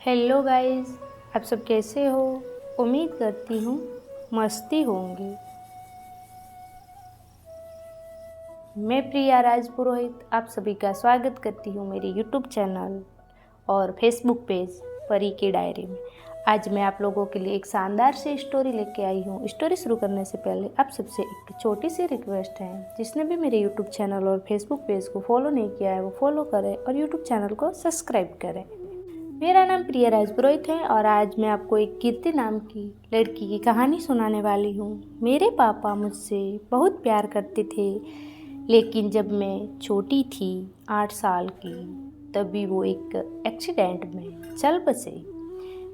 Hello guys, आप सब कैसे हो। उम्मीद करती हूँ मस्ती होंगे। मैं प्रिया राजपुरोहित आप सभी का स्वागत करती हूँ मेरे यूट्यूब चैनल और फेसबुक पेज परी की डायरी में। आज मैं आप लोगों के लिए एक शानदार सी स्टोरी लेके आई हूँ। स्टोरी शुरू करने से पहले आप सबसे एक छोटी सी रिक्वेस्ट है, जिसने भी मेरे यूट्यूब चैनल और फेसबुक पेज को फॉलो नहीं किया है वो फॉलो करें और यूट्यूब चैनल को सब्सक्राइब करें। मेरा नाम प्रिया राजपुरोहित है और आज मैं आपको एक कीर्ति नाम की लड़की की कहानी सुनाने वाली हूँ। मेरे पापा मुझसे बहुत प्यार करते थे, लेकिन जब मैं छोटी थी 8 साल की, तभी वो एक एक्सीडेंट में चल बसे।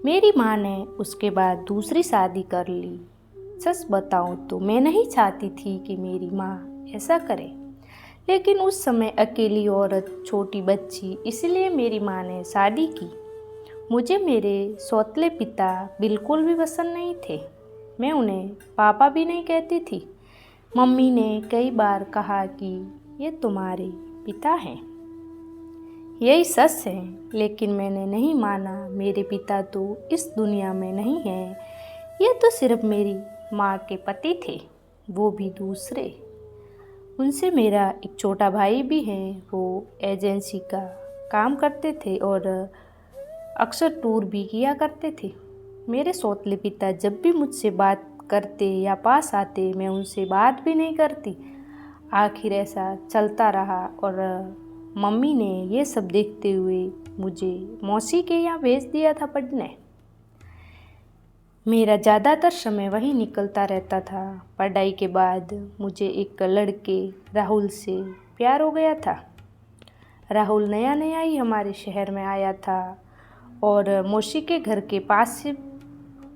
मेरी माँ ने उसके बाद दूसरी शादी कर ली। सच बताऊँ तो मैं नहीं चाहती थी कि मेरी माँ ऐसा करे, लेकिन उस समय अकेली औरत, छोटी बच्ची, इसलिए मेरी माँ ने शादी की। मुझे मेरे सौतेले पिता बिल्कुल भी पसंद नहीं थे। मैं उन्हें पापा भी नहीं कहती थी। मम्मी ने कई बार कहा कि ये तुम्हारे पिता हैं। यही सच है, लेकिन मैंने नहीं माना। मेरे पिता तो इस दुनिया में नहीं हैं। ये तो सिर्फ मेरी माँ के पति थे, वो भी दूसरे। उनसे मेरा एक छोटा भाई भी है। वो एजेंसी का काम करते थे और अक्सर टूर भी किया करते थे। मेरे सौतेले पिता जब भी मुझसे बात करते या पास आते, मैं उनसे बात भी नहीं करती। आखिर ऐसा चलता रहा और मम्मी ने ये सब देखते हुए मुझे मौसी के यहाँ भेज दिया था पढ़ने। मेरा ज़्यादातर समय वहीं निकलता रहता था। पढ़ाई के बाद मुझे एक लड़के राहुल से प्यार हो गया था। राहुल नया नया ही हमारे शहर में आया था और मौसी के घर के पास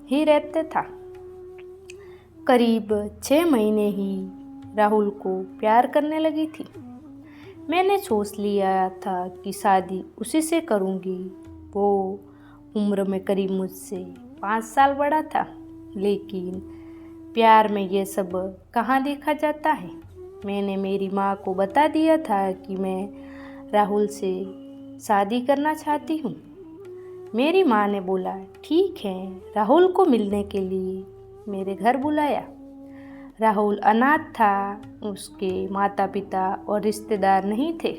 ही रहता था। करीब 6 महीने ही राहुल को प्यार करने लगी थी। मैंने सोच लिया था कि शादी उसी से करूँगी। वो उम्र में करीब मुझसे 5 साल बड़ा था, लेकिन प्यार में ये सब कहाँ देखा जाता है। मैंने मेरी माँ को बता दिया था कि मैं राहुल से शादी करना चाहती हूँ। मेरी माँ ने बोला ठीक है, राहुल को मिलने के लिए मेरे घर बुलाया। राहुल अनाथ था, उसके माता पिता और रिश्तेदार नहीं थे,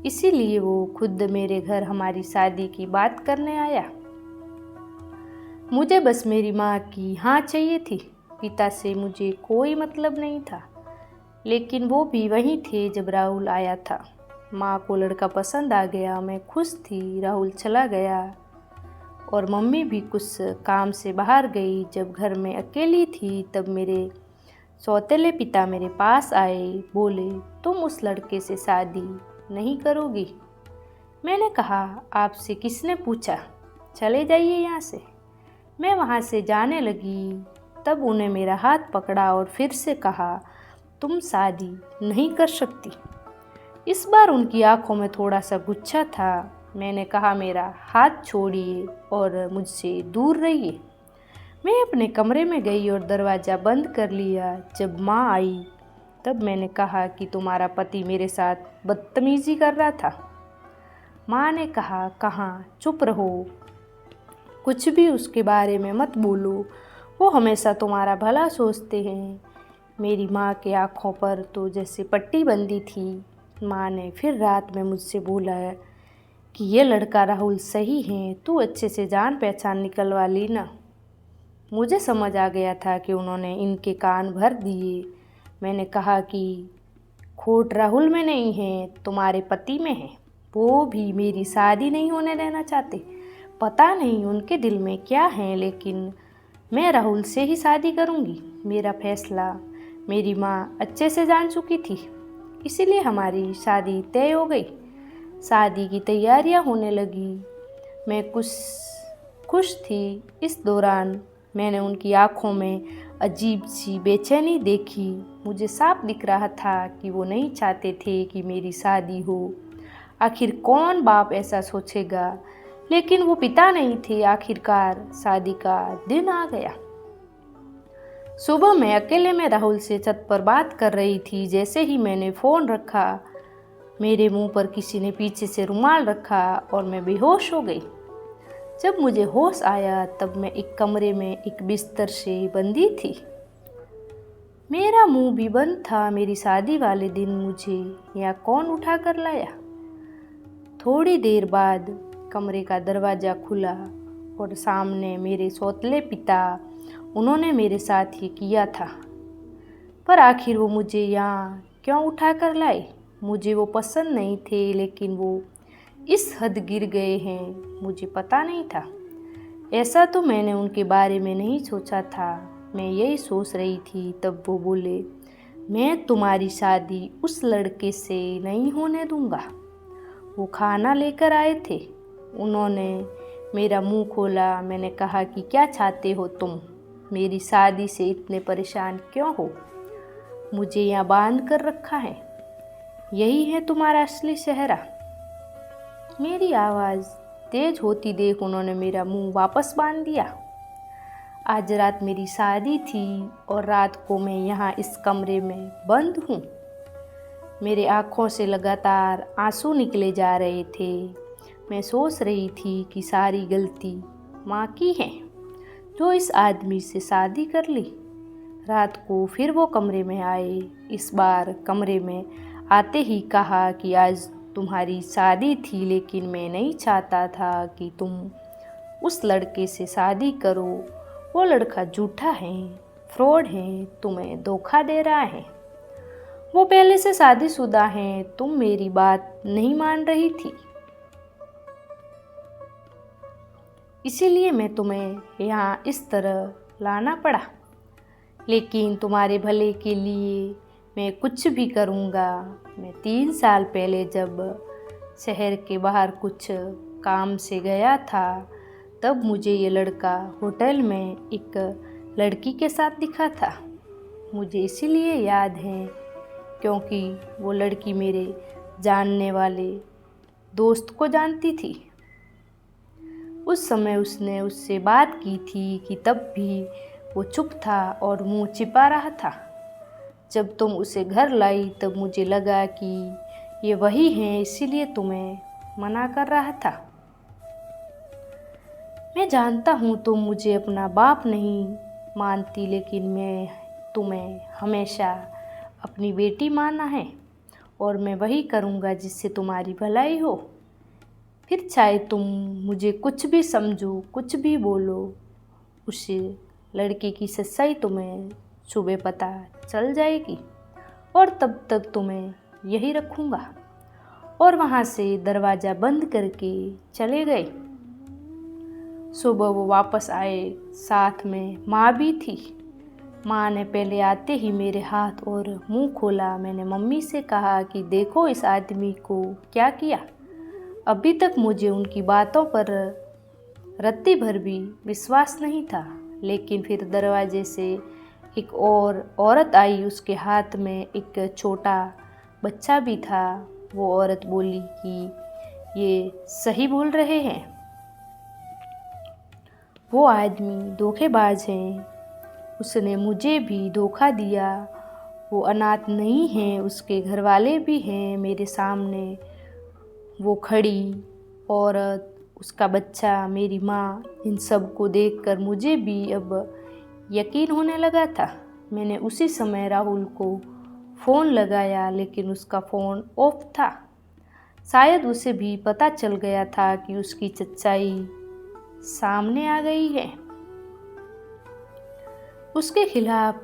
इसीलिए वो खुद मेरे घर हमारी शादी की बात करने आया। मुझे बस मेरी माँ की हाँ चाहिए थी। पिता से मुझे कोई मतलब नहीं था, लेकिन वो भी वहीं थे जब राहुल आया था। माँ को लड़का पसंद आ गया, मैं खुश थी। राहुल चला गया और मम्मी भी कुछ काम से बाहर गई। जब घर में अकेली थी, तब मेरे सौतेले पिता मेरे पास आए। बोले तुम उस लड़के से शादी नहीं करोगी। मैंने कहा आपसे किसने पूछा, चले जाइए यहाँ से। मैं वहाँ से जाने लगी, तब उन्हें मेरा हाथ पकड़ा और फिर से कहा तुम शादी नहीं कर सकती। इस बार उनकी आंखों में थोड़ा सा गुस्सा था। मैंने कहा मेरा हाथ छोड़िए और मुझसे दूर रहिए। मैं अपने कमरे में गई और दरवाज़ा बंद कर लिया। जब माँ आई, तब मैंने कहा कि तुम्हारा पति मेरे साथ बदतमीज़ी कर रहा था। माँ ने कहा कहाँ, चुप रहो, कुछ भी उसके बारे में मत बोलो, वो हमेशा तुम्हारा भला सोचते हैं। मेरी माँ के आँखों पर तो जैसे पट्टी बंधी थी। माँ ने फिर रात में मुझसे बोला कि ये लड़का राहुल सही है, तू अच्छे से जान पहचान निकलवा ली ना। मुझे समझ आ गया था कि उन्होंने इनके कान भर दिए। मैंने कहा कि खोट राहुल में नहीं है, तुम्हारे पति में है। वो भी मेरी शादी नहीं होने देना चाहते। पता नहीं उनके दिल में क्या है, लेकिन मैं राहुल से ही शादी करूँगी। मेरा फैसला मेरी माँ अच्छे से जान चुकी थी, इसीलिए हमारी शादी तय हो गई। शादी की तैयारियां होने लगी। मैं कुछ खुश थी। इस दौरान मैंने उनकी आंखों में अजीब सी बेचैनी देखी। मुझे साफ दिख रहा था कि वो नहीं चाहते थे कि मेरी शादी हो। आखिर कौन बाप ऐसा सोचेगा, लेकिन वो पिता नहीं थे। आखिरकार शादी का दिन आ गया। सुबह मैं अकेले में राहुल से छत पर बात कर रही थी। जैसे ही मैंने फ़ोन रखा, मेरे मुंह पर किसी ने पीछे से रुमाल रखा और मैं बेहोश हो गई। जब मुझे होश आया तब मैं एक कमरे में एक बिस्तर से बंधी थी। मेरा मुंह भी बंद था। मेरी शादी वाले दिन मुझे यहाँ कौन उठा कर लाया? थोड़ी देर बाद कमरे का दरवाज़ा खुला और सामने मेरे सौतेले पिता। उन्होंने मेरे साथ ये किया था, पर आखिर वो मुझे यहाँ क्यों उठा कर लाए? मुझे वो पसंद नहीं थे, लेकिन वो इस हद गिर गए हैं मुझे पता नहीं था। ऐसा तो मैंने उनके बारे में नहीं सोचा था। मैं यही सोच रही थी तब वो बोले, मैं तुम्हारी शादी उस लड़के से नहीं होने दूंगा। वो खाना लेकर आए थे। उन्होंने मेरा मुंह खोला। मैंने कहा कि क्या चाहते हो तुम? मेरी शादी से इतने परेशान क्यों हो? मुझे यहाँ बांध कर रखा है। यही है तुम्हारा असली चेहरा। मेरी आवाज़ तेज होती देख उन्होंने मेरा मुंह वापस बांध दिया। आज रात मेरी शादी थी और रात को मैं यहाँ इस कमरे में बंद हूँ। मेरे आँखों से लगातार आंसू निकले जा रहे थे। मैं सोच रही थी कि सारी गलती माँ की है, जो इस आदमी से शादी कर ली। रात को फिर वो कमरे में आए। इस बार कमरे में आते ही कहा कि आज तुम्हारी शादी थी, लेकिन मैं नहीं चाहता था कि तुम उस लड़के से शादी करो। वो लड़का झूठा है, फ्रॉड है, तुम्हें धोखा दे रहा है। वो पहले से शादीशुदा है। तुम मेरी बात नहीं मान रही थी, इसीलिए मैं तुम्हें यहाँ इस तरह लाना पड़ा। लेकिन तुम्हारे भले के लिए मैं कुछ भी करूँगा। मैं 3 साल पहले जब शहर के बाहर कुछ काम से गया था, तब मुझे ये लड़का होटल में एक लड़की के साथ दिखा था। मुझे इसीलिए याद है क्योंकि वो लड़की मेरे जानने वाले दोस्त को जानती थी। उस समय उसने उससे बात की थी कि तब भी वो चुप था और मुंह छिपा रहा था। जब तुम उसे घर लाई तब मुझे लगा कि ये वही है, इसीलिए तुम्हें मना कर रहा था। मैं जानता हूँ तुम मुझे अपना बाप नहीं मानती, लेकिन मैं तुम्हें हमेशा अपनी बेटी माना है और मैं वही करूँगा जिससे तुम्हारी भलाई हो। फिर चाहे तुम मुझे कुछ भी समझो, कुछ भी बोलो, उस लड़के की सच्चाई तुम्हें सुबह पता चल जाएगी और तब तक तुम्हें यही रखूँगा। और वहाँ से दरवाज़ा बंद करके चले गए। सुबह वो वापस आए, साथ में माँ भी थी। माँ ने पहले आते ही मेरे हाथ और मुंह खोला। मैंने मम्मी से कहा कि देखो इस आदमी को क्या किया। अभी तक मुझे उनकी बातों पर रत्ती भर भी विश्वास नहीं था, लेकिन फिर दरवाजे से एक और औरत आई। उसके हाथ में एक छोटा बच्चा भी था। वो औरत बोली कि ये सही बोल रहे हैं, वो आदमी धोखेबाज है। उसने मुझे भी धोखा दिया। वो अनाथ नहीं है, उसके घर वाले भी हैं मेरे सामने। वो खड़ी औरत, उसका बच्चा, मेरी माँ, इन सब को देखकर मुझे भी अब यकीन होने लगा था। मैंने उसी समय राहुल को फ़ोन लगाया, लेकिन उसका फ़ोन ऑफ था। शायद उसे भी पता चल गया था कि उसकी सच्चाई सामने आ गई है। उसके खिलाफ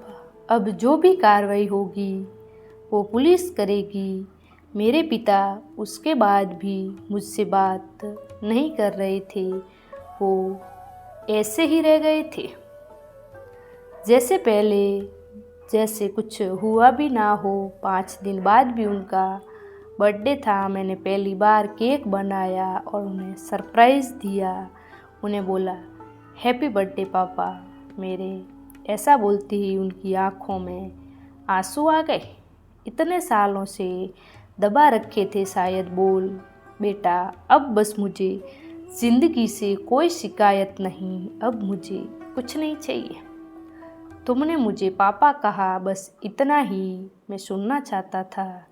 अब जो भी कार्रवाई होगी वो पुलिस करेगी। मेरे पिता उसके बाद भी मुझसे बात नहीं कर रहे थे। वो ऐसे ही रह गए थे जैसे पहले, जैसे कुछ हुआ भी ना हो। 5 दिन बाद भी उनका बर्थडे था। मैंने पहली बार केक बनाया और उन्हें सरप्राइज़ दिया। उन्हें बोला, हैप्पी बर्थडे पापा मेरे। ऐसा बोलते ही उनकी आँखों में आंसू आ गए। इतने सालों से दबा रखे थे शायद। बोल बेटा, अब बस मुझे ज़िंदगी से कोई शिकायत नहीं। अब मुझे कुछ नहीं चाहिए। तुमने मुझे पापा कहा, बस इतना ही मैं सुनना चाहता था।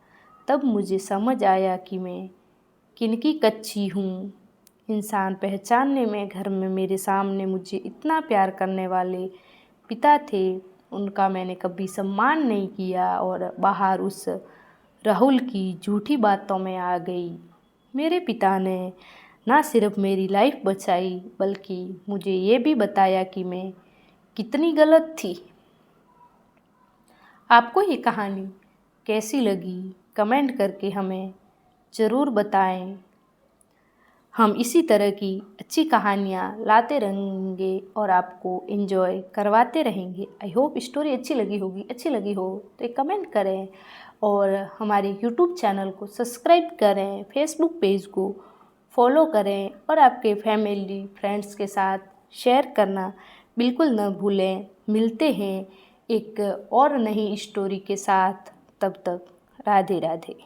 तब मुझे समझ आया कि मैं किनकी कच्ची हूँ। इंसान पहचानने में घर में मेरे सामने मुझे इतना प्यार करने वाले पिता थे, उनका मैंने कभी सम्मान नहीं किया और बाहर उस राहुल की झूठी बातों में आ गई। मेरे पिता ने ना सिर्फ मेरी लाइफ बचाई बल्कि मुझे ये भी बताया कि मैं कितनी गलत थी। आपको ये कहानी कैसी लगी कमेंट करके हमें ज़रूर बताएं। हम इसी तरह की अच्छी कहानियाँ लाते रहेंगे और आपको एंजॉय करवाते रहेंगे। आई होप स्टोरी अच्छी लगी होगी। अच्छी लगी हो तो एक कमेंट करें और हमारे यूट्यूब चैनल को सब्सक्राइब करें, फेसबुक पेज को फॉलो करें और आपके फैमिली फ्रेंड्स के साथ शेयर करना बिल्कुल न भूलें। मिलते हैं एक और नई स्टोरी के साथ, तब तक राधे राधे।